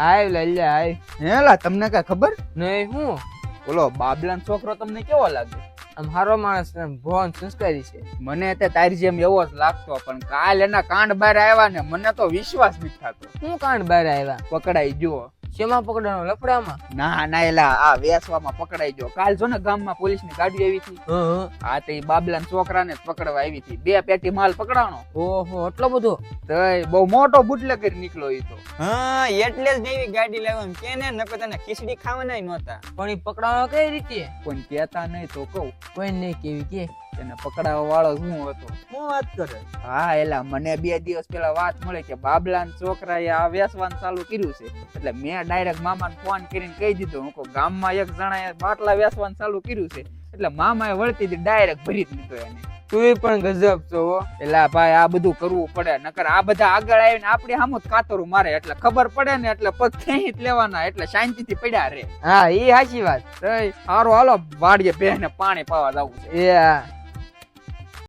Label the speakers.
Speaker 1: આય લઈ લે આય.
Speaker 2: હેલા તમને કઈ ખબર?
Speaker 1: નહીં હું
Speaker 2: ઓલો બાબલાનો છોકરો તમને કેવો લાગે?
Speaker 1: આમ હારો માણસ ને ભોન સંસ્કારી છે.
Speaker 2: મને તે તારી જેમ એવો જ લાગતો, પણ કાલ એના કાંડ બહાર આવ્યા ને મને તો વિશ્વાસ નથી થતો.
Speaker 1: હું કાંડ બહાર આવ્યા?
Speaker 2: પકડાઈ ગયો.
Speaker 1: શેમાં પકડવાનો? લફડામાં?
Speaker 2: ના એલા આ વેસવામાં પકડાઈ ગયો. કાલ જો ને ગામમાં પોલીસની ગાડી આવી હતી. હા તે બાબલાના છોકરાને જ પકડવા આવી હતી. 2 પેટી માલ પકડાણો.
Speaker 1: ઓહો એટલો બધો?
Speaker 2: તોય બહુ મોટો બુટલેગર નીકળ્યો ઈ તો.
Speaker 3: હા એટલે જ નવી ગાડી લાવ્યો કેને નકર તને ખીચડી ખાવાના નહોતા.
Speaker 1: પણ ઈ પકડાવાનો કઈ રીતે?
Speaker 2: કોઈ કહેતા નહીં તો કહું.
Speaker 1: કોઈ નહીં કેવી કે
Speaker 2: એને પકડાવવા વાળો હું હતો.
Speaker 3: શું વાત કરે?
Speaker 2: હા એલા મને 2 દિવસ પહેલા વાત મળી કે બાબલાના છોકરાએ આ વેસવાનું ચાલુ કર્યું છે. એટલે મેં ડાયરેક્ટ મામાને ફોન કરીને કહી દીધો, હું કહું ગામમાં એક જણાએ બાટલા વેસવાનું ચાલુ કર્યું છે. એટલે મામાએ વળતી ડાયરેક્ટ ભરી જ લીધો એને.
Speaker 1: તું પણ ગજબ છો.
Speaker 2: એલા ભાઈ આ બધું કરવું પડે, નકર આ બધા આગળ આવીને આપણી સામું જ કાતરું મારે. એટલે ખબર પડે ને એટલે પગ ખેંચી જ લેવાના, એટલે શાંતિથી પડ્યા રે.
Speaker 1: હા ઈ સાચી વાત.
Speaker 2: સારું હાલો વાડીએ બેહને પાણી પાવા જવું છે.
Speaker 1: એ